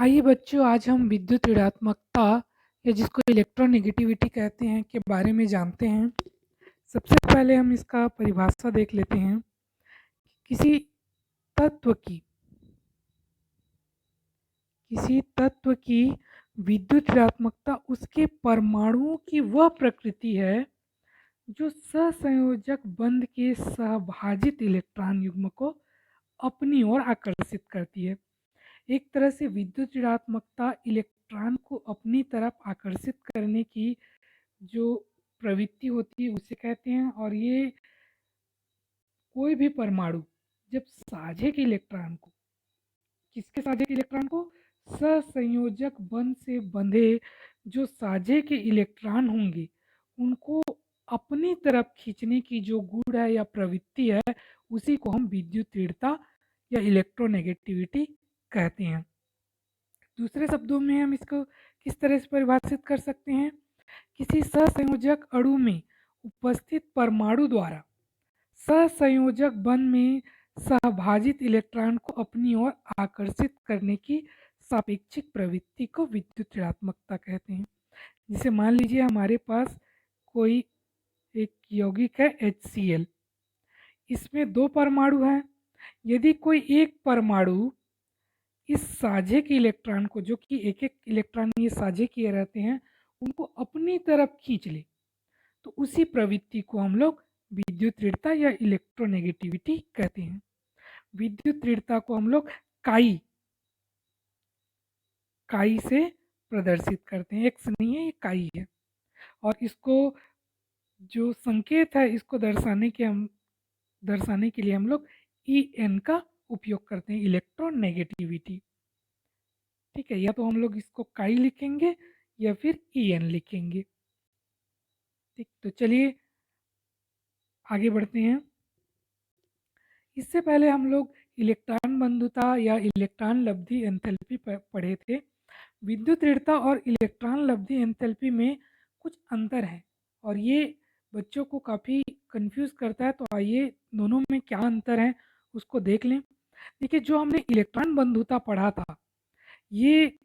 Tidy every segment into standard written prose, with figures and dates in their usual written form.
आइए बच्चों, आज हम विद्युत ऋणात्मकता या जिसको इलेक्ट्रोनेगेटिविटी कहते हैं के बारे में जानते हैं। सबसे पहले हम इसका परिभाषा देख लेते हैं। किसी तत्व की किसी तत्व की विद्युत ऋणात्मकता उसके परमाणुओं की वह प्रकृति है जो सहसंयोजक बंध के सहभाजित इलेक्ट्रॉन युग्म को अपनी ओर आकर्षित करती है। एक तरह से विद्युत ऋणात्मकता इलेक्ट्रॉन को अपनी तरफ आकर्षित करने की जो प्रवृत्ति होती है उसे कहते हैं। और ये कोई भी परमाणु जब साझे के इलेक्ट्रॉन को किसके साझे के इलेक्ट्रॉन को सहसंयोजक बंध से बंधे जो साझे के इलेक्ट्रॉन होंगे उनको अपनी तरफ खींचने की जो गुण है या प्रवृत्ति है उसी को हम विद्युत ऋणता या इलेक्ट्रोनेगेटिविटी कहते हैं। दूसरे शब्दों में हम इसको किस तरह से परिभाषित कर सकते हैं? किसी सहसंयोजक अणु में उपस्थित परमाणु द्वारा सहसंयोजक बंध में सहभाजित इलेक्ट्रॉन को अपनी ओर आकर्षित करने की सापेक्षिक प्रवृत्ति को विद्युत ऋणात्मकता कहते हैं। जैसे मान लीजिए हमारे पास कोई एक यौगिक है HCl, इसमें दो परमाणु हैं। यदि कोई एक परमाणु इस साझे के इलेक्ट्रॉन को, जो कि एक एक इलेक्ट्रॉन ये साझे किए रहते हैं, उनको अपनी तरफ खींच ले तो उसी प्रवृत्ति को हम लोग विद्युत ऋणता या इलेक्ट्रोनेगेटिविटी कहते हैं। विद्युत ऋणता को हम लोग काई काई से प्रदर्शित करते हैं। एक्स नहीं है, ये काई है। और इसको जो संकेत है इसको दर्शाने के लिए हम लोग EN का उपयोग करते हैं, इलेक्ट्रोनेगेटिविटी। ठीक है, या तो हम लोग इसको काई लिखेंगे या फिर EN लिखेंगे। ठीक, तो चलिए आगे बढ़ते हैं। इससे पहले हम लोग इलेक्ट्रॉन बंधुता या इलेक्ट्रॉन लब्धि एंथैल्पी पढ़े थे। विद्युत ऋणता और इलेक्ट्रॉन लब्धि एंथैल्पी में कुछ अंतर है और ये बच्चों को काफ़ी कंफ्यूज करता है। तो आइए दोनों में क्या अंतर है उसको देख लें। देखिए, जो हमने इलेक्ट्रॉन बंधुता पढ़ा था ये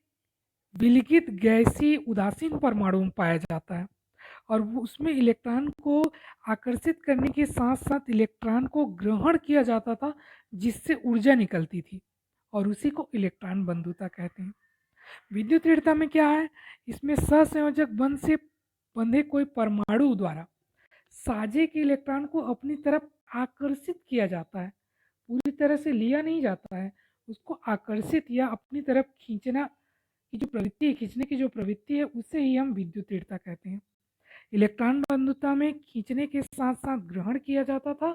विलगित गैसीय उदासीन परमाणु में पाया जाता है और उसमें इलेक्ट्रॉन को आकर्षित करने के साथ साथ इलेक्ट्रॉन को ग्रहण किया जाता था जिससे ऊर्जा निकलती थी और उसी को इलेक्ट्रॉन बंधुता कहते हैं। विद्युत ऋणता में क्या है? इसमें सहसंयोजक बंध से बंधे कोई परमाणु द्वारा साझे के इलेक्ट्रॉन को अपनी तरफ आकर्षित किया जाता है। पूरी तरह से लिया नहीं जाता है, उसको आकर्षित या अपनी तरफ खींचना की जो प्रवृत्ति है, खींचने की जो प्रवृत्ति है, उसे ही हम विद्युत ऋणता कहते हैं। इलेक्ट्रॉन बंधुता में खींचने के साथ साथ ग्रहण किया जाता था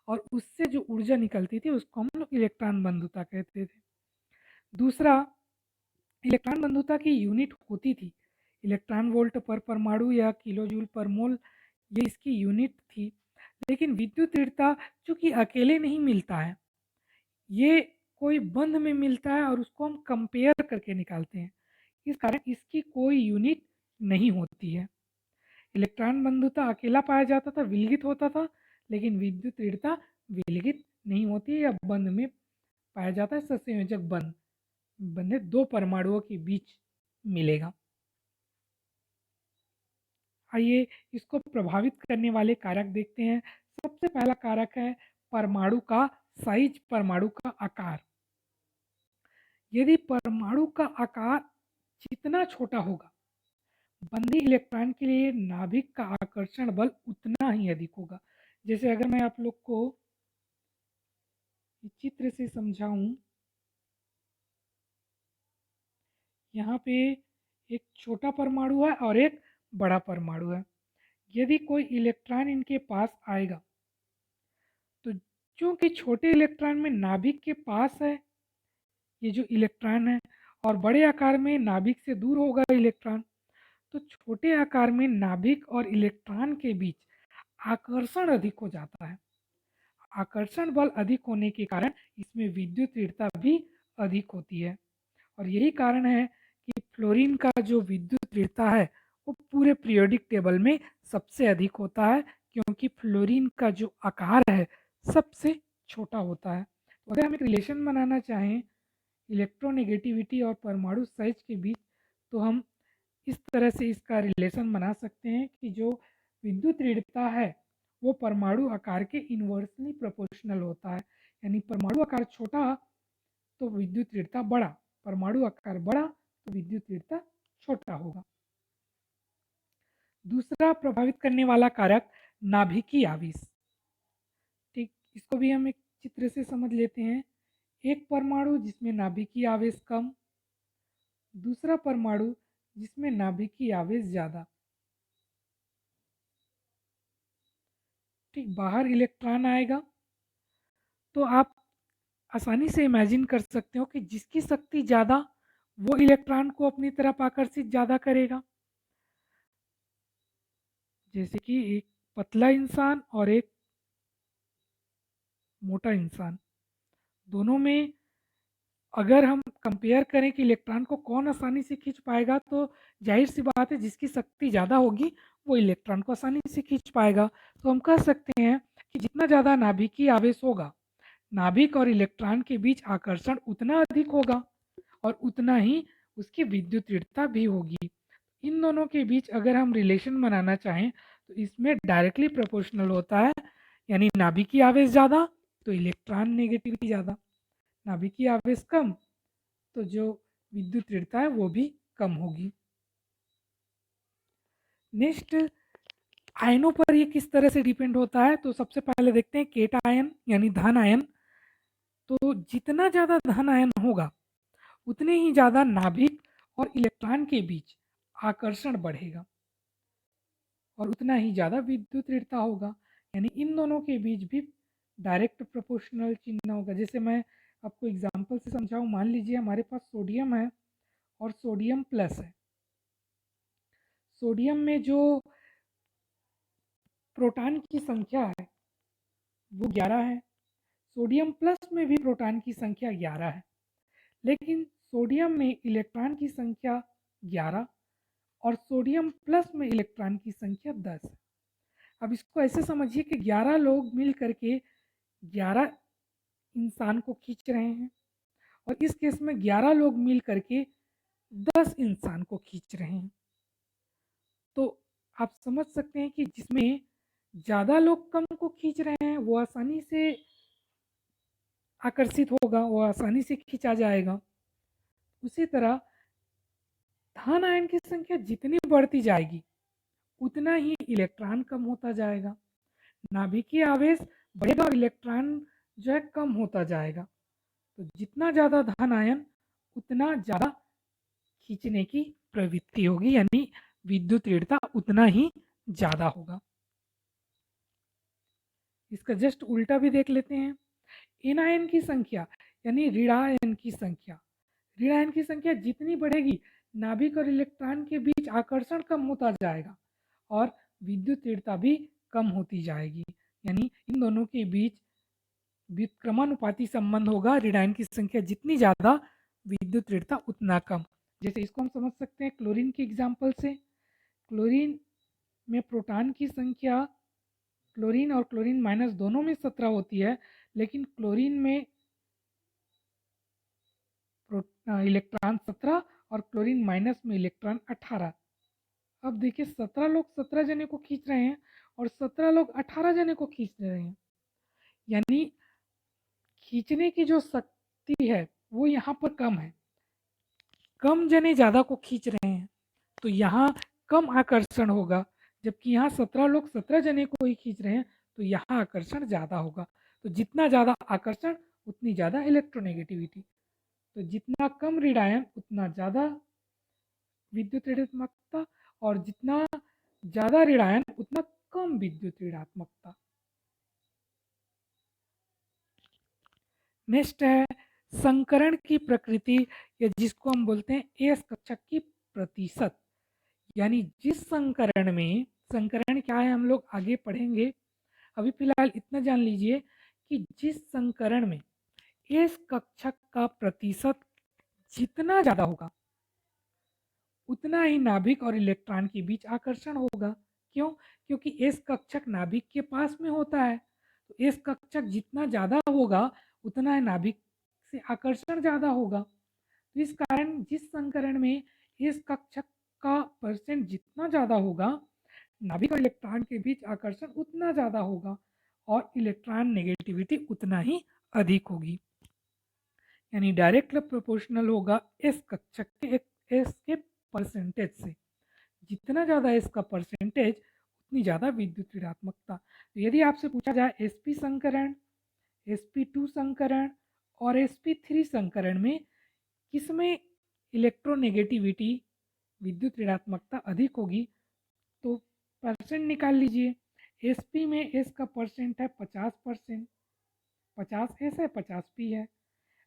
और उससे जो ऊर्जा निकलती थी उसको हम लोग इलेक्ट्रॉन बंधुता कहते थे। दूसरा, इलेक्ट्रॉन बंधुता की यूनिट होती थी इलेक्ट्रॉन वोल्ट पर परमाणु या किलो जूल पर मोल, ये इसकी यूनिट थी। लेकिन विद्युत ऋणता चूंकि अकेले नहीं मिलता है, ये कोई बंध में मिलता है और उसको हम कंपेयर करके निकालते हैं, इस कारण इसकी कोई यूनिट नहीं होती है। इलेक्ट्रॉन बंधुता अकेला पाया जाता था, विलगित होता था, लेकिन विद्युत ऋणता विलगित नहीं होती है या बंध में पाया जाता है। सहसंयोजक बंध बंधे दो परमाणुओं के बीच मिलेगा। आइए इसको प्रभावित करने वाले कारक देखते हैं। सबसे पहला कारक है परमाणु का साइज, परमाणु का आकार। यदि परमाणु का आकार जितना छोटा होगा, बंधी इलेक्ट्रॉन के लिए नाभिक का आकर्षण बल उतना ही अधिक होगा। जैसे अगर मैं आप लोग को चित्र से समझाऊं, यहाँ पे एक छोटा परमाणु है और एक बड़ा परमाणु है। यदि कोई इलेक्ट्रॉन इनके पास आएगा तो चूंकि छोटे इलेक्ट्रॉन में नाभिक के पास है ये जो इलेक्ट्रॉन है और बड़े आकार में नाभिक से दूर होगा इलेक्ट्रॉन, तो छोटे आकार में नाभिक और इलेक्ट्रॉन के बीच आकर्षण अधिक हो जाता है। आकर्षण बल अधिक होने के कारण इसमें विद्युत ऋणता भी अधिक होती है और यही कारण है कि फ्लोरीन का जो विद्युत ऋणता है वो पूरे पीरियोडिक टेबल में सबसे अधिक होता है, क्योंकि फ्लोरीन का जो आकार है सबसे छोटा होता है। तो अगर हम एक रिलेशन बनाना चाहें इलेक्ट्रोनेगेटिविटी और परमाणु साइज के बीच, तो हम इस तरह से इसका रिलेशन बना सकते हैं कि जो विद्युत ऋणता है वो परमाणु आकार के इन्वर्सली प्रोपोर्शनल होता है। यानी परमाणु आकार छोटा तो विद्युत ऋणता बड़ा, परमाणु आकार बड़ा तो विद्युत ऋणता छोटा होगा। दूसरा प्रभावित करने वाला कारक नाभिकीय आवेश। ठीक, इसको भी हम एक चित्र से समझ लेते हैं। एक परमाणु जिसमें नाभिकीय आवेश कम, दूसरा परमाणु जिसमें नाभिकीय आवेश ज़्यादा। ठीक, बाहर इलेक्ट्रॉन आएगा तो आप आसानी से इमेजिन कर सकते हो कि जिसकी शक्ति ज़्यादा वो इलेक्ट्रॉन को अपनी तरफ आकर्षित ज़्यादा करेगा। जैसे कि एक पतला इंसान और एक मोटा इंसान, दोनों में अगर हम कंपेयर करें कि इलेक्ट्रॉन को कौन आसानी से खींच पाएगा, तो जाहिर सी बात है जिसकी शक्ति ज़्यादा होगी वो इलेक्ट्रॉन को आसानी से खींच पाएगा। तो हम कह सकते हैं कि जितना ज़्यादा नाभिकीय आवेश होगा, नाभिक और इलेक्ट्रॉन के बीच आकर्षण उतना अधिक होगा और उतना ही उसकी विद्युत ऋणता भी होगी। इन दोनों के बीच अगर हम रिलेशन बनाना चाहें तो इसमें डायरेक्टली प्रोपोर्शनल होता है। यानी नाभिकीय आवेश ज़्यादा तो इलेक्ट्रॉन नेगेटिविटी ज़्यादा, नाभिकीय आवेश कम तो जो विद्युत ऋणता है वो भी कम होगी। नेक्स्ट, आयनों पर ये किस तरह से डिपेंड होता है, तो सबसे पहले देखते हैं केट आयन यानी धन आयन। तो जितना ज़्यादा धन आयन होगा उतने ही ज़्यादा नाभिक और इलेक्ट्रॉन के बीच आकर्षण बढ़ेगा और उतना ही ज़्यादा विद्युत ऋणता होगा। यानी इन दोनों के बीच भी डायरेक्ट प्रोपोर्शनल चिन्ह होगा। जैसे मैं आपको एग्जांपल से समझाऊं, मान लीजिए हमारे पास सोडियम है और सोडियम प्लस है। सोडियम में जो प्रोटॉन की संख्या है वो 11 है, सोडियम प्लस में भी प्रोटॉन की संख्या 11 है, लेकिन सोडियम में इलेक्ट्रॉन की संख्या 11 और सोडियम प्लस में इलेक्ट्रॉन की संख्या 10 है। अब इसको ऐसे समझिए कि 11 लोग मिल करके 11 इंसान को खींच रहे हैं और इस केस में 11 लोग मिल करके 10 इंसान को खींच रहे हैं। तो आप समझ सकते हैं कि जिसमें ज़्यादा लोग कम को खींच रहे हैं वो आसानी से आकर्षित होगा, वो आसानी से खींचा जाएगा। उसी तरह धन आयन की संख्या जितनी बढ़ती जाएगी उतना ही इलेक्ट्रॉन कम होता जाएगा, नाभिकीय आवेश बढ़ेगा और इलेक्ट्रॉन जो है कम होता जाएगा। तो जितना ज़्यादा धन आयन उतना ज़्यादा खींचने की प्रवृत्ति होगी, यानी विद्युत ऋणता उतना ही ज़्यादा होगा। इसका जस्ट उल्टा भी देख लेते हैं। एन आयन की संख्या यानी ऋणायन की संख्या, ऋणायन की संख्या जितनी बढ़ेगी नाभिक और इलेक्ट्रॉन के बीच आकर्षण कम होता जाएगा और विद्युत ऋणता भी कम होती जाएगी। यानी इन दोनों के बीच व्युत्क्रमानुपाती संबंध होगा, ऋणायन की संख्या जितनी ज़्यादा विद्युत ऋणता उतना कम। जैसे इसको हम समझ सकते हैं क्लोरीन के एग्जाम्पल से। क्लोरीन में प्रोटॉन की संख्या क्लोरीन और क्लोरीन माइनस दोनों में 17 होती है, लेकिन क्लोरीन में इलेक्ट्रॉन 17 और क्लोरीन माइनस में इलेक्ट्रॉन 18। अब देखिए 17 लोग 17 जने को खींच रहे हैं और 17 लोग 18 जने को खींच रहे हैं, यानी खींचने की जो शक्ति है वो यहाँ पर कम है, कम जने ज़्यादा को खींच रहे हैं तो यहाँ कम आकर्षण होगा, जबकि यहाँ 17 लोग 17 जने को ही खींच रहे हैं तो यहाँ आकर्षण ज़्यादा होगा। तो जितना ज़्यादा आकर्षण उतनी ज़्यादा इलेक्ट्रोनेगेटिविटी, तो जितना कम ऋणायन उतना ज़्यादा विद्युत ऋणात्मकता और जितना ज़्यादा ऋणायन उतना कम विद्युत ऋणात्मकता। नेक्स्ट है संकरण की प्रकृति, या जिसको हम बोलते हैं एस कक्षक की प्रतिशत। यानी जिस संकरण में, संकरण क्या है हम लोग आगे पढ़ेंगे, अभी फिलहाल इतना जान लीजिए कि जिस संकरण में एस कक्षक का प्रतिशत जितना ज़्यादा होगा उतना ही नाभिक और इलेक्ट्रॉन के बीच आकर्षण होगा। क्यों? क्योंकि एस कक्षक नाभिक के पास में होता है, तो एस कक्षक जितना ज़्यादा होगा उतना ही नाभिक से आकर्षण ज़्यादा होगा। तो इस कारण जिस संकरण में इस कक्षक का परसेंट जितना ज़्यादा होगा, नाभिक और इलेक्ट्रॉन के बीच आकर्षण उतना ज़्यादा होगा और इलेक्ट्रॉन नेगेटिविटी उतना ही अधिक होगी। यानी डायरेक्ट प्रोपोर्शनल होगा इस कक्षक के एस के परसेंटेज से। जितना ज़्यादा इसका परसेंटेज उतनी ज़्यादा विद्युत ऋणात्मकता। तो यदि आपसे पूछा जाए sp संकरण, sp2 संकरण और sp3 संकरण में किसमें इलेक्ट्रोनेगेटिविटी विद्युत ऋणात्मकता अधिक होगी, तो परसेंट निकाल लीजिए। sp में s का परसेंट है 50%, 50 s है 50 p है।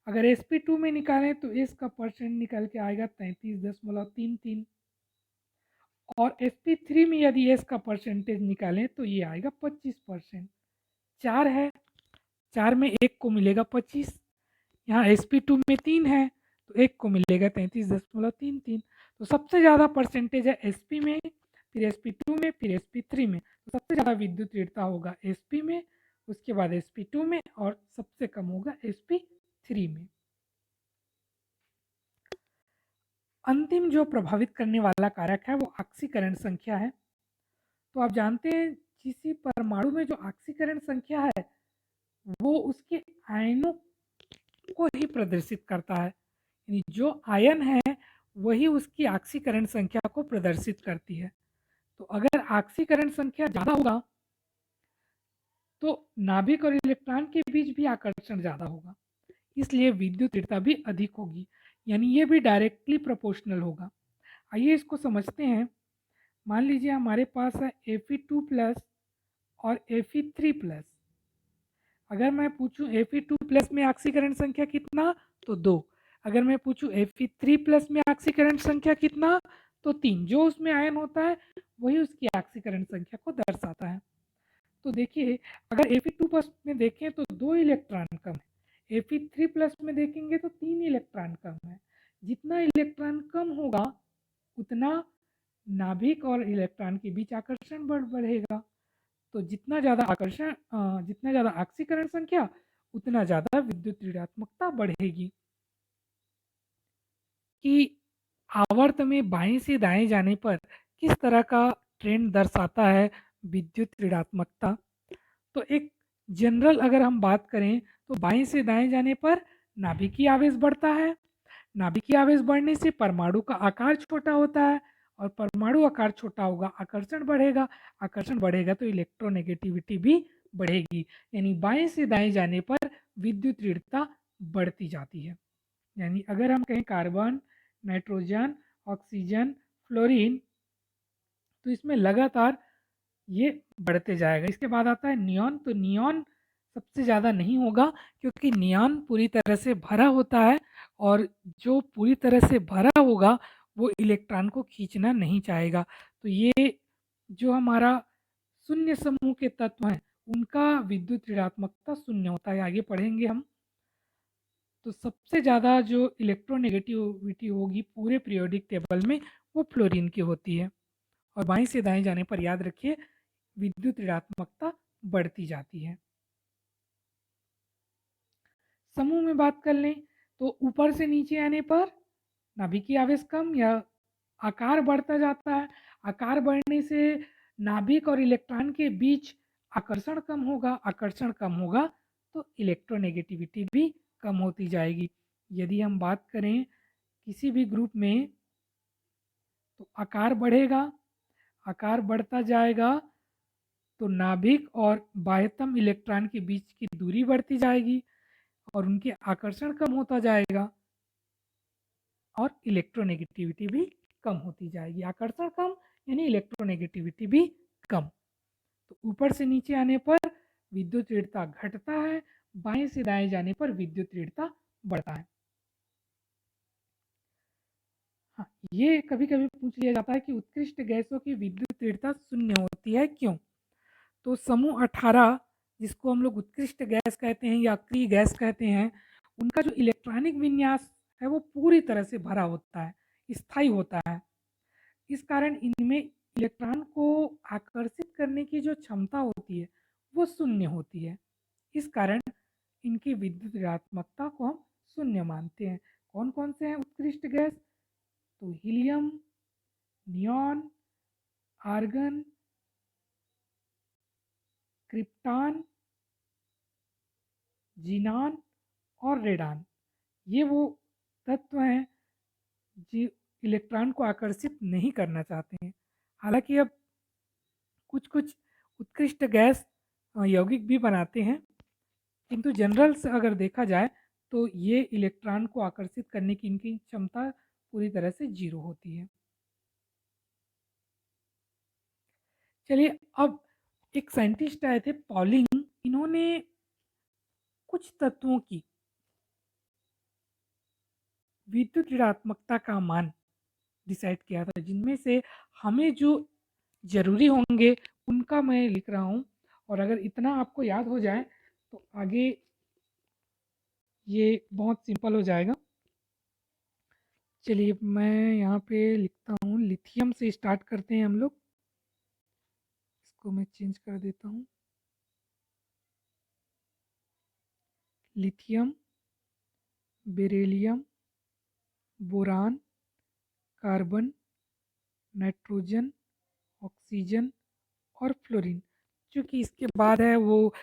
अगर sp2 में निकालें तो s का परसेंट निकल के आएगा 33.33 और sp3 में यदि s का परसेंटेज निकालें तो ये आएगा 25%। 4 है, 4 में 1 को मिलेगा 25, यहाँ sp2 में 3 है तो 1 को मिलेगा 33.33। तो सबसे ज़्यादा परसेंटेज है sp में, फिर sp2 में, फिर sp3 में। तो सबसे ज़्यादा विद्युत ऋणता होगा sp में, उसके बाद sp2 में और सबसे कम होगा sp3 में। अंतिम जो प्रभावित करने वाला कारक है वो ऑक्सीकरण संख्या है। तो आप जानते हैं किसी परमाणु में जो ऑक्सीकरण संख्या है वो उसके आयनों को ही प्रदर्शित करता है, यानी जो आयन है वही उसकी ऑक्सीकरण संख्या को प्रदर्शित करती है। तो अगर ऑक्सीकरण संख्या ज़्यादा होगा तो नाभिक और इलेक्ट्रॉन के बीच भी आकर्षण ज़्यादा होगा, इसलिए विद्युत ऋणता भी अधिक होगी, यानी ये भी डायरेक्टली प्रोपोर्शनल होगा। आइए इसको समझते हैं। मान लीजिए हमारे पास है Fe2+ और Fe3+। अगर मैं पूछूं Fe2+ में ऑक्सीकरण संख्या कितना, तो 2। अगर मैं पूछूं Fe3+ में ऑक्सीकरण संख्या कितना, तो 3। जो उसमें आयन होता है वही उसकी ऑक्सीकरण संख्या को दर्शाता है। तो देखिए अगर Fe2+ में देखें तो 2 इलेक्ट्रॉन कम है, Fe3+ में देखेंगे तो 3 इलेक्ट्रॉन कम है। जितना इलेक्ट्रॉन कम होगा उतना नाभिक और इलेक्ट्रॉन के बीच आकर्षण बढ़ेगा। तो जितना ज़्यादा आकर्षण जितना ज़्यादा ऑक्सीकरण संख्या उतना ज़्यादा विद्युत ऋणात्मकता बढ़ेगी। कि आवर्त में बाएं से दाएं जाने पर किस तरह का ट्रेंड दर्शाता है विद्युत ऋणात्मकता। तो एक जनरल अगर हम बात करें तो बाएं से दाएं जाने पर नाभिकीय आवेश बढ़ता है। नाभिकीय आवेश बढ़ने से परमाणु का आकार छोटा होता है और परमाणु आकार छोटा होगा, आकर्षण बढ़ेगा, आकर्षण बढ़ेगा तो इलेक्ट्रोनेगेटिविटी भी बढ़ेगी। यानी बाएं से दाएं जाने पर विद्युत ऋणता बढ़ती जाती है। यानी अगर हम कहें कार्बन, नाइट्रोजन, ऑक्सीजन, फ्लोरीन, तो इसमें लगातार ये बढ़ते जाएगा। इसके बाद आता है नियॉन। तो नियॉन सबसे ज़्यादा नहीं होगा क्योंकि नियॉन पूरी तरह से भरा होता है और जो पूरी तरह से भरा होगा वो इलेक्ट्रॉन को खींचना नहीं चाहेगा। तो ये जो हमारा शून्य समूह के तत्व हैं उनका विद्युत ऋणात्मकता शून्य होता है। आगे पढ़ेंगे हम। तो सबसे ज़्यादा जो इलेक्ट्रोनेगेटिविटी होगी पूरे पीरियोडिक टेबल में वो फ्लोरीन की होती है। और बाएं से दाएं जाने पर याद रखिए विद्युत ऋणात्मकता बढ़ती जाती है। समूह में बात कर लें तो ऊपर से नीचे आने पर नाभिकीय आवेश कम या आकार बढ़ता जाता है। आकार बढ़ने से नाभिक और इलेक्ट्रॉन के बीच आकर्षण कम होगा, आकर्षण कम होगा तो इलेक्ट्रोनेगेटिविटी भी कम होती जाएगी। यदि हम बात करें किसी भी ग्रुप में तो आकार बढ़ेगा, आकार बढ़ता जाएगा तो नाभिक और बाह्यतम इलेक्ट्रॉन के बीच की दूरी बढ़ती जाएगी और उनके आकर्षण कम होता जाएगा और इलेक्ट्रोनेगेटिविटी भी कम होती जाएगी। आकर्षण कम यानी इलेक्ट्रोनेगेटिविटी भी कम। तो ऊपर से नीचे आने पर विद्युत ऋणता घटता है, बाएं से दाएं जाने पर विद्युत ऋणता बढ़ता है। हाँ, ये कभी कभी पूछ लिया जाता है कि उत्कृष्ट गैसों की विद्युत ऋणता शून्य होती है क्यों। तो समूह 18 जिसको हम लोग उत्कृष्ट गैस कहते हैं या अक्रिय गैस कहते हैं, उनका जो इलेक्ट्रॉनिक विन्यास है वो पूरी तरह से भरा होता है, स्थायी होता है। इस कारण इनमें इलेक्ट्रॉन को आकर्षित करने की जो क्षमता होती है वो शून्य होती है। इस कारण इनकी विद्युत ऋणात्मकता को हम शून्य मानते हैं। कौन कौन से हैं उत्कृष्ट गैस? तो helium, neon, argon, krypton, xenon और रेडान। ये वो तत्व हैं जो इलेक्ट्रॉन को आकर्षित नहीं करना चाहते हैं। हालांकि अब कुछ कुछ उत्कृष्ट गैस यौगिक भी बनाते हैं, किंतु जनरल से अगर देखा जाए तो ये इलेक्ट्रॉन को आकर्षित करने की इनकी क्षमता पूरी तरह से जीरो होती है। चलिए, अब एक साइंटिस्ट आए थे पॉलिंग, इन्होंने कुछ तत्वों की विद्युत ऋणात्मकता का मान डिसाइड किया था, जिनमें से हमें जो जरूरी होंगे उनका मैं लिख रहा हूँ, और अगर इतना आपको याद हो जाए तो आगे ये बहुत सिंपल हो जाएगा। चलिए, मैं यहाँ पे लिखता हूँ, लिथियम से स्टार्ट करते हैं हम लोग। इसको मैं चेंज कर देता हूँ। Lithium, beryllium, boron, carbon, nitrogen, oxygen और फ्लोरीन। चूँकि इसके बाद है वो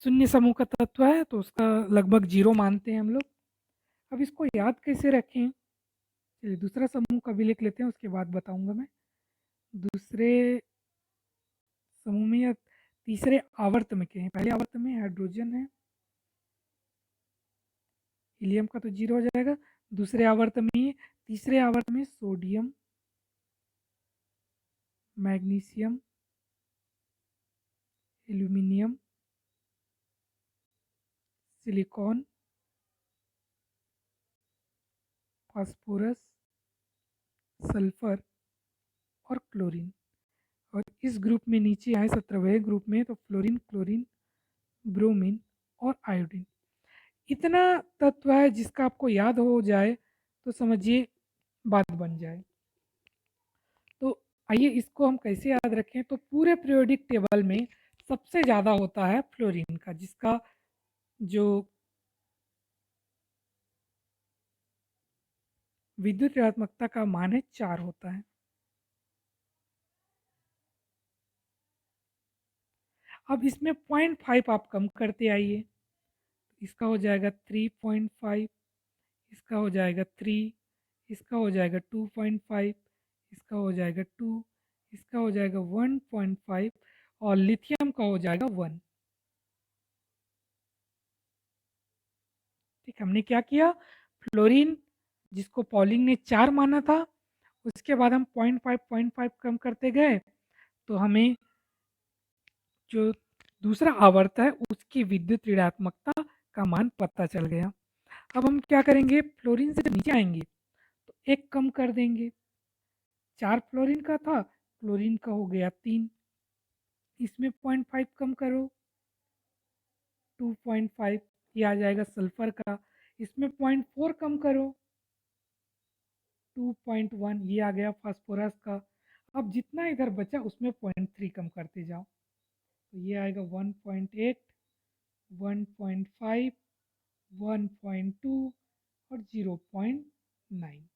शून्य समूह का तत्व है, तो उसका लगभग जीरो मानते हैं हम लोग। अब इसको याद कैसे रखें? चलिए, दूसरा समूह का भी लिख लेते हैं, उसके बाद बताऊंगा मैं। दूसरे समूह में या तीसरे आवर्त में क्या है? पहले आवर्त में हाइड्रोजन है, हीलियम का तो जीरो हो जाएगा। दूसरे आवर्त में, तीसरे आवर्त में sodium, magnesium, aluminium, silicon, phosphorus, sulphur और क्लोरीन। और इस ग्रुप में नीचे आए 17वें ग्रुप में, तो फ्लोरीन, क्लोरीन, ब्रोमीन और आयोडीन। इतना तत्व है जिसका आपको याद हो जाए तो समझिए बात बन जाए। तो आइए इसको हम कैसे याद रखें? तो पूरे पीरियोडिक टेबल में सबसे ज़्यादा होता है फ्लोरीन का, जिसका जो विद्युत ऋणात्मकता का मान है 4 होता है। अब इसमें 0.5 आप कम करते आइए, इसका हो जाएगा 3.5, इसका हो जाएगा 3, इसका हो जाएगा 2.5, इसका हो जाएगा 2, इसका हो जाएगा 1.5 और लिथियम का हो जाएगा 1। ठीक, हमने क्या किया? फ्लोरीन, जिसको पॉलिंग ने 4 माना था, उसके बाद हम 0.5 कम करते गए, तो हमें जो दूसरा आवर्त है उसकी विद्युत ऋणात्मकता का मान पता चल गया। अब हम क्या करेंगे? फ्लोरीन से जब नीचे आएंगे तो एक कम कर देंगे। 4 फ्लोरीन का था, क्लोरीन का हो गया 3, इसमें 0.5 कम करो, 2.5, ये आ जाएगा सल्फर का। इसमें 0.4 कम करो, 2.1, ये आ गया फास्फोरस का। अब जितना इधर बचा उसमें 0.3 कम करते जाओ, तो ये आएगा 1.8, 1.5, 1.2 और 0.9।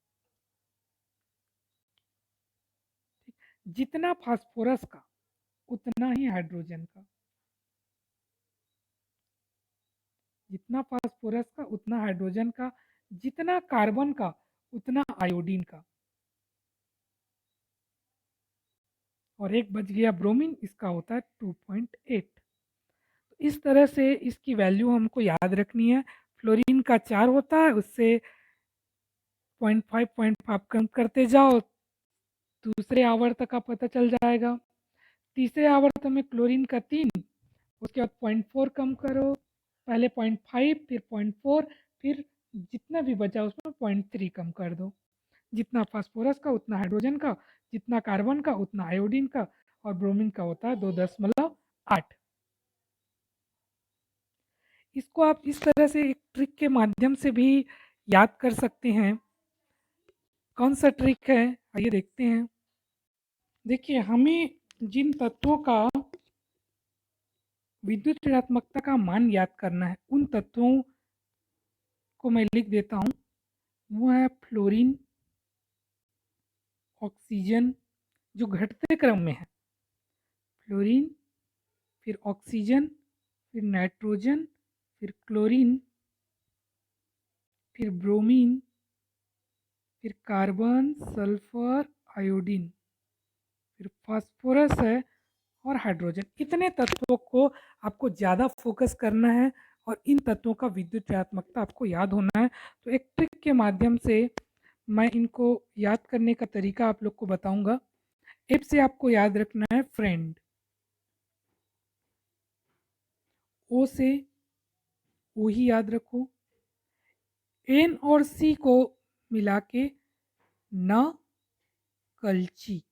जितना फास्फोरस का उतना ही हाइड्रोजन का, जितना फास्फोरस का उतना हाइड्रोजन का, जितना कार्बन का उतना आयोडीन का, और एक बच गया ब्रोमीन, इसका होता है 2.8। तो इस तरह से इसकी वैल्यू हमको याद रखनी है। फ्लोरीन का 4 होता है, उससे 0.5 कम करते जाओ, दूसरे आवर्त का पता चल जाएगा। तीसरे आवर्त में क्लोरीन का 3, उसके बाद 0.4 कम करो, पहले 0.5 फिर 0.4, फिर जितना भी बचा उसमें 0.3 कम कर दो। जितना फास्फोरस का उतना हाइड्रोजन का, जितना कार्बन का उतना आयोडीन का, और ब्रोमीन का होता है 2.8। इसको आप इस तरह से एक ट्रिक के माध्यम से भी याद कर सकते हैं। कौन सा ट्रिक है, आइए देखते हैं। देखिए, हमें जिन तत्वों का विद्युत ऋणात्मकता का मान याद करना है, उन तत्वों को मैं लिख देता हूँ। वो है फ्लोरीन, ऑक्सीजन, जो घटते क्रम में है। फ्लोरीन, फिर ऑक्सीजन, फिर नाइट्रोजन, फिर क्लोरीन, फिर ब्रोमीन, फिर कार्बन, सल्फर, आयोडीन, फिर फास्फोरस है और हाइड्रोजन। इतने तत्वों को आपको ज़्यादा फोकस करना है और इन तत्वों का विद्युत ऋणात्मकता आपको याद होना है। तो एक ट्रिक के माध्यम से मैं इनको याद करने का तरीका आप लोग को बताऊंगा। एप से आपको याद रखना है फ्रेंड, ओ से ओ ही याद रखो, एन और सी को मिला के न कलची,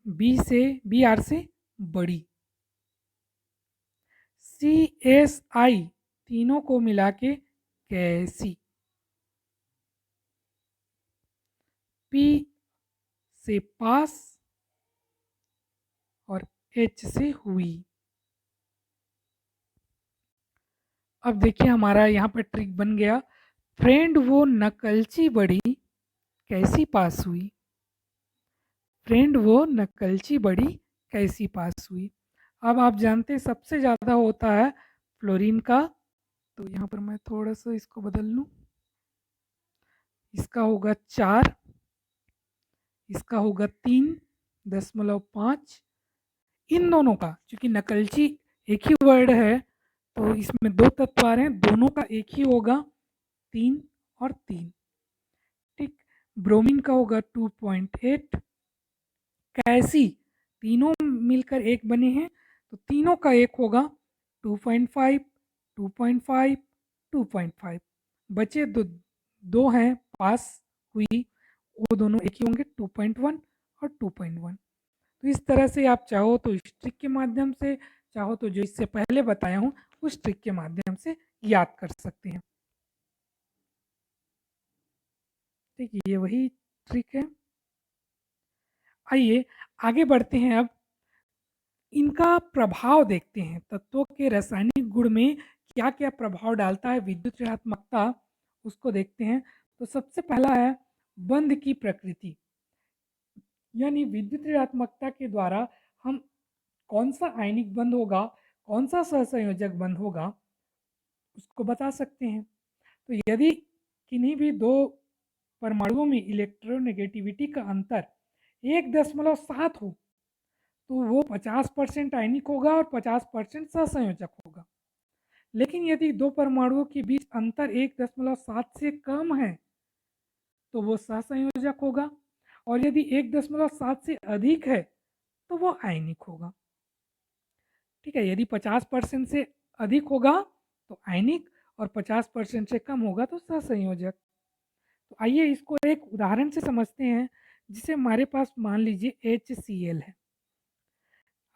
बी आर से बड़ी, सी एस आई तीनों को मिला के कैसी, पी से पास और एच से हुई। अब देखिए हमारा यहाँ पर ट्रिक बन गया। फ्रेंड वो नकलची बड़ी कैसी पास हुई, फ्रेंड वो नकलची बड़ी कैसी पास हुई। अब आप जानते हैं सबसे ज़्यादा होता है फ्लोरीन का, तो यहाँ पर मैं थोड़ा सा इसको बदल लूँ, इसका होगा 4, इसका होगा 3.5। इन दोनों का, क्योंकि नकलची एक ही वर्ड है तो इसमें दो तत्व आ रहे हैं, दोनों का एक ही होगा 3 और 3। ठीक, ब्रोमीन का होगा 2.8, कैसी तीनों मिलकर एक बने हैं तो तीनों का एक होगा 2.5, 2.5, 2.5। बचे दो हैं पास हुई, वो दोनों एक ही होंगे 2.1 और 2.1। तो इस तरह से आप चाहो तो इस ट्रिक के माध्यम से, चाहो तो जो इससे पहले बताया हूँ उस ट्रिक के माध्यम से याद कर सकते हैं। ठीक, ये वही ट्रिक है। आइए आगे बढ़ते हैं। अब इनका प्रभाव देखते हैं, तत्वों के रासायनिक गुण में क्या क्या प्रभाव डालता है विद्युत ऋणात्मकता, उसको देखते हैं। तो सबसे पहला है बंध की प्रकृति, यानी विद्युत ऋणात्मकता के द्वारा हम कौन सा आयनिक बंध होगा, कौन सा सहसंयोजक बंध होगा, उसको बता सकते हैं। तो यदि किन्हीं भी दो परमाणुओं में इलेक्ट्रोनेगेटिविटी का अंतर 1.7 हो तो वो 50% आयनिक होगा और 50% सहसंयोजक होगा। लेकिन यदि दो परमाणुओं के बीच अंतर 1.7 से कम है तो वो सहसंयोजक होगा, और यदि 1.7 से अधिक है तो वो आयनिक होगा। ठीक है, यदि 50% से अधिक होगा तो आयनिक और 50% से कम होगा तो सहसंयोजक। तो आइए इसको एक उदाहरण से समझते हैं, जिसे हमारे पास मान लीजिए HCl है।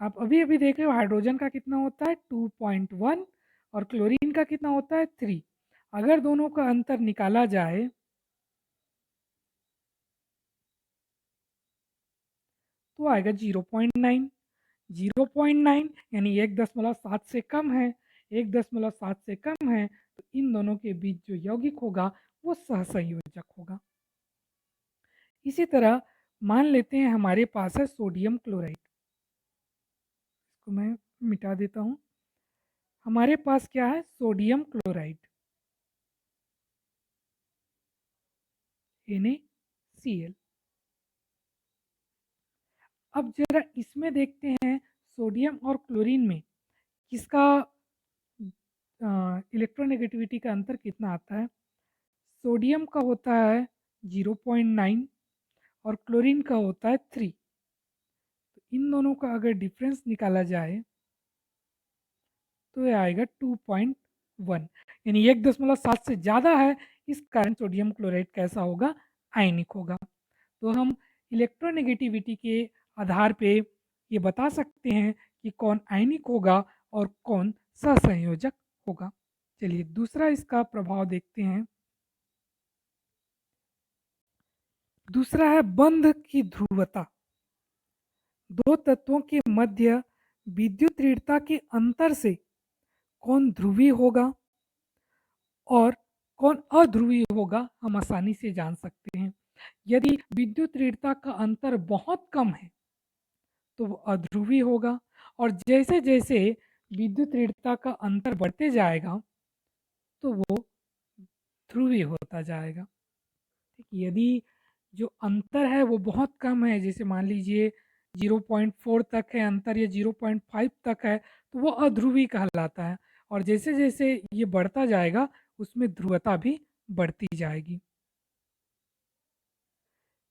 आप अभी अभी देख रहे हो हाइड्रोजन का कितना होता है 2.1 और क्लोरीन का कितना होता है 3। अगर दोनों का अंतर निकाला जाए तो आएगा 0.9। 0.9 यानी 1.7 से कम है, 1.7 से कम है तो इन दोनों के बीच जो यौगिक होगा वो सहसंयोजक होगा। इसी तरह मान लेते हैं हमारे पास है सोडियम क्लोराइड, इसको मैं मिटा देता हूँ। हमारे पास क्या है सोडियम क्लोराइड NaCl। अब जरा इसमें देखते हैं सोडियम और क्लोरीन में किसका इलेक्ट्रोनेगेटिविटी का अंतर कितना आता है। सोडियम का होता है 0.9 और क्लोरीन का होता है 3। तो इन दोनों का अगर डिफरेंस निकाला जाए तो ये आएगा 2.1, यानी 1.7 से ज़्यादा है, इस कारण सोडियम क्लोराइड कैसा होगा आयनिक होगा। तो हम इलेक्ट्रोनेगेटिविटी के आधार पे ये बता सकते हैं कि कौन आयनिक होगा और कौन सहसंयोजक होगा। चलिए दूसरा इसका प्रभाव देखते हैं। दूसरा है बंध की ध्रुवता। दो तत्वों के मध्य विद्युत ऋणता के अंतर से कौन ध्रुवीय होगा और कौन अध्रुवीय होगा हम आसानी से जान सकते हैं। यदि विद्युत ऋणता का अंतर बहुत कम है तो वो अध्रुवीय होगा, और जैसे जैसे विद्युत ऋणता का अंतर बढ़ते जाएगा तो वो ध्रुवीय होता जाएगा। ठीक, यदि जो अंतर है वो बहुत कम है, जैसे मान लीजिए 0.4 तक है अंतर या 0.5 तक है, तो वो अध्रुवीय कहलाता है। और जैसे जैसे ये बढ़ता जाएगा उसमें ध्रुवता भी बढ़ती जाएगी।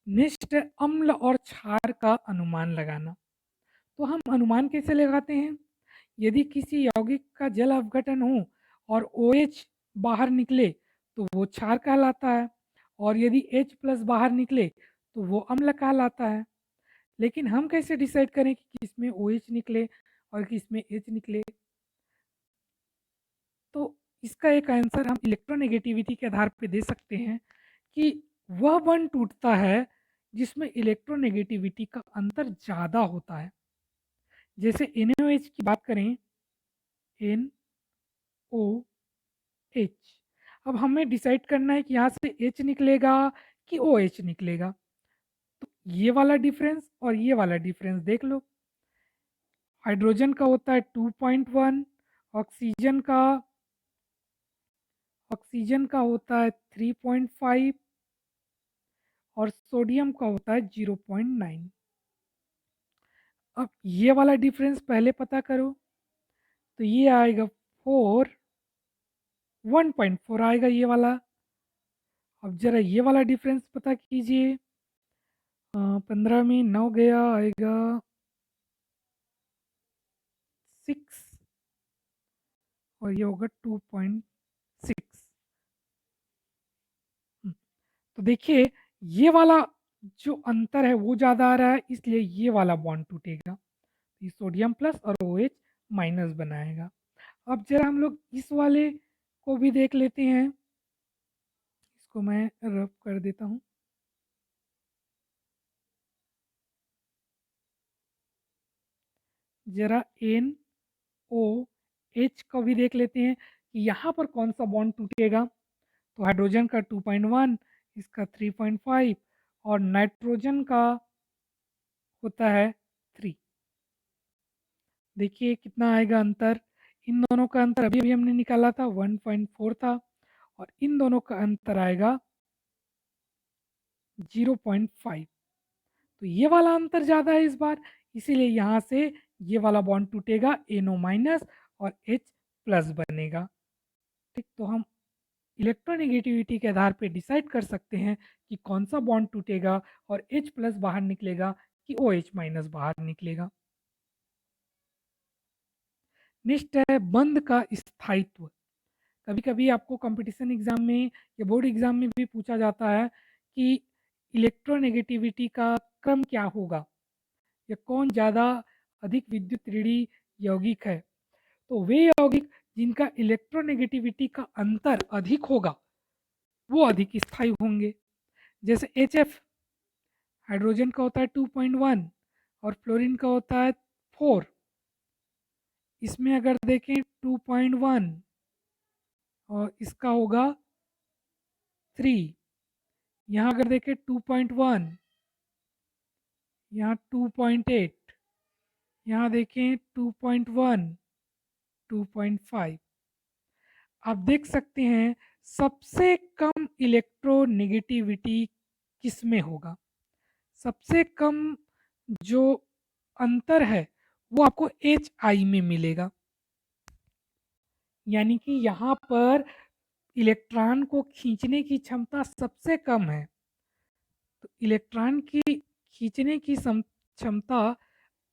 नेक्स्ट है अम्ल और क्षार का अनुमान लगाना। तो हम अनुमान कैसे लगाते हैं? यदि किसी यौगिक का जल अपघटन हो और OH बाहर निकले तो वो क्षार कहलाता है, और यदि H प्लस बाहर निकले तो वो अम्ल कहलाता है। लेकिन हम कैसे डिसाइड करें कि किसमें OH निकले और किसमें H निकले? तो इसका एक आंसर हम इलेक्ट्रोनेगेटिविटी के आधार पे दे सकते हैं कि वह बॉन्ड टूटता है जिसमें इलेक्ट्रोनेगेटिविटी का अंतर ज़्यादा होता है। जैसे NaOH की बात करें, NOH, अब हमें डिसाइड करना है कि यहाँ से H निकलेगा कि OH निकलेगा। तो ये वाला डिफरेंस और ये वाला डिफरेंस देख लो। हाइड्रोजन का होता है 2.1, ऑक्सीजन का होता है 3.5 और सोडियम का होता है 0.9। अब ये वाला डिफरेंस पहले पता करो, तो ये आएगा 4, 1.4 आएगा ये वाला। अब जरा ये वाला डिफरेंस पता कीजिए, 15 में 9 गया, आएगा 6 और ये होगा 2.6। तो देखिए ये वाला जो अंतर है वो ज़्यादा आ रहा है, इसलिए ये वाला बॉन्ड टूटेगा। ये सोडियम प्लस और OH माइनस बनाएगा। अब जरा हम लोग इस वाले को भी देख लेते हैं, इसको मैं रब कर देता हूँ। जरा NOH को भी देख लेते हैं कि यहाँ पर कौन सा बॉन्ड टूटेगा। तो हाइड्रोजन का 2.1, इसका 3.5 और नाइट्रोजन का होता है 3। देखिए कितना आएगा अंतर। इन दोनों का अंतर अभी अभी हमने निकाला था 1.4 था, और इन दोनों का अंतर आएगा 0.5। तो ये वाला अंतर ज़्यादा है इस बार, इसीलिए यहाँ से ये वाला बॉन्ड टूटेगा, NO माइनस और H प्लस बनेगा। ठीक, तो हम इलेक्ट्रोनेगेटिविटी के आधार पे डिसाइड कर सकते हैं कि कौन सा बॉन्ड टूटेगा और H प्लस बाहर निकलेगा कि OH माइनस बाहर निकलेगा। नेक्स्ट है बंध का स्थायित्व। कभी कभी आपको कंपटीशन एग्जाम में या बोर्ड एग्जाम में भी पूछा जाता है कि इलेक्ट्रोनेगेटिविटी का क्रम क्या होगा या कौन ज़्यादा अधिक विद्युत ऋणी यौगिक है। तो वे यौगिक जिनका इलेक्ट्रोनेगेटिविटी का अंतर अधिक होगा वो अधिक स्थायी होंगे। जैसे HF, हाइड्रोजन का होता है 2.1 और फ्लोरीन का होता है 4। इसमें अगर देखें 2.1 और इसका होगा 3, यहाँ अगर देखें 2.1, यहाँ 2.8, यहाँ देखें 2.1, 2.5। आप देख सकते हैं सबसे कम इलेक्ट्रोनेगेटिविटी किस में होगा। सबसे कम जो अंतर है वो आपको HI में मिलेगा, यानी कि यहाँ पर इलेक्ट्रॉन को खींचने की क्षमता सबसे कम है। तो इलेक्ट्रॉन की खींचने की क्षमता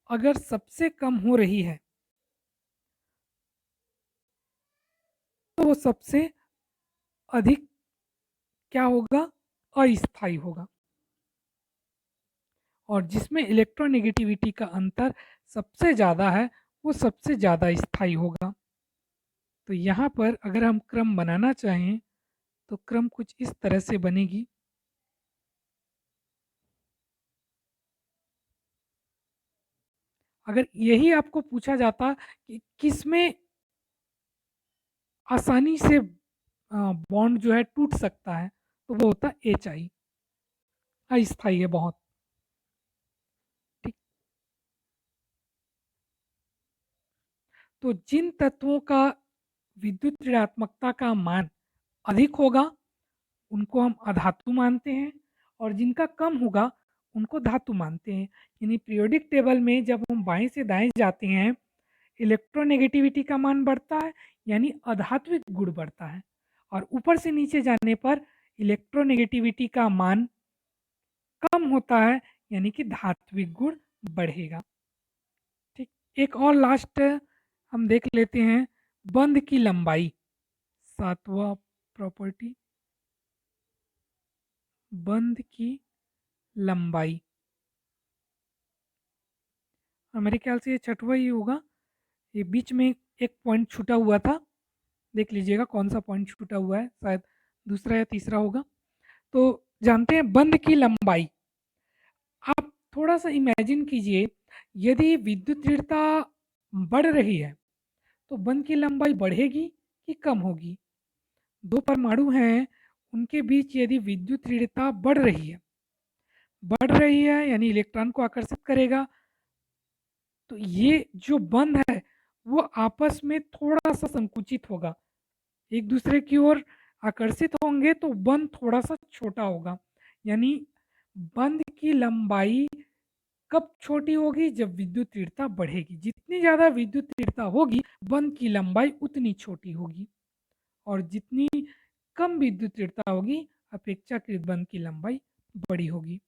अगर सबसे कम हो रही है तो वो सबसे अधिक क्या होगा, अस्थायी होगा। और जिसमें इलेक्ट्रोनेगेटिविटी का अंतर सबसे ज़्यादा है वो सबसे ज़्यादा स्थायी होगा। तो यहाँ पर अगर हम क्रम बनाना चाहें तो क्रम कुछ इस तरह से बनेगी। अगर यही आपको पूछा जाता कि किसमें आसानी से बॉन्ड जो है टूट सकता है, तो वो होता है HI, अस्थाई है बहुत। ठीक। तो जिन तत्वों का विद्युत ऋणात्मकता का मान अधिक होगा उनको हम अधातु मानते हैं, और जिनका कम होगा उनको धातु मानते हैं। यानी पीरियोडिक टेबल में जब हम बाएं से दाएं जाते हैं, इलेक्ट्रोनेगेटिविटी का मान बढ़ता है यानी अधात्विक गुण बढ़ता है, और ऊपर से नीचे जाने पर इलेक्ट्रोनेगेटिविटी का मान कम होता है यानी कि धात्विक गुण बढ़ेगा। ठीक। एक और लास्ट हम देख लेते हैं, बंध की लंबाई, सातवां प्रॉपर्टी, बंध की लंबाई। और मेरे ख्याल से ये छठवां ही होगा, ये बीच में एक पॉइंट छूटा हुआ था, देख लीजिएगा कौन सा पॉइंट छूटा हुआ है, शायद दूसरा या तीसरा होगा। तो जानते हैं बंध की लंबाई, आप थोड़ा सा इमेजिन कीजिए, यदि विद्युत तीव्रता बढ़ रही है तो बंध की लंबाई बढ़ेगी कि कम होगी। दो परमाणु हैं, उनके बीच यदि विद्युत तीव्रता बढ़ रही है यानी इलेक्ट्रॉन को आकर्षित करेगा, तो ये जो बंध है वो आपस में थोड़ा सा संकुचित होगा, एक दूसरे की ओर आकर्षित होंगे तो बंध थोड़ा सा छोटा होगा। यानी बंध की लंबाई कब छोटी होगी, जब विद्युत तीव्रता बढ़ेगी। जितनी ज़्यादा विद्युत तीव्रता होगी बंध की लंबाई उतनी छोटी होगी, और जितनी कम विद्युत तीव्रता होगी अपेक्षाकृत बंध की लंबाई बड़ी होगी।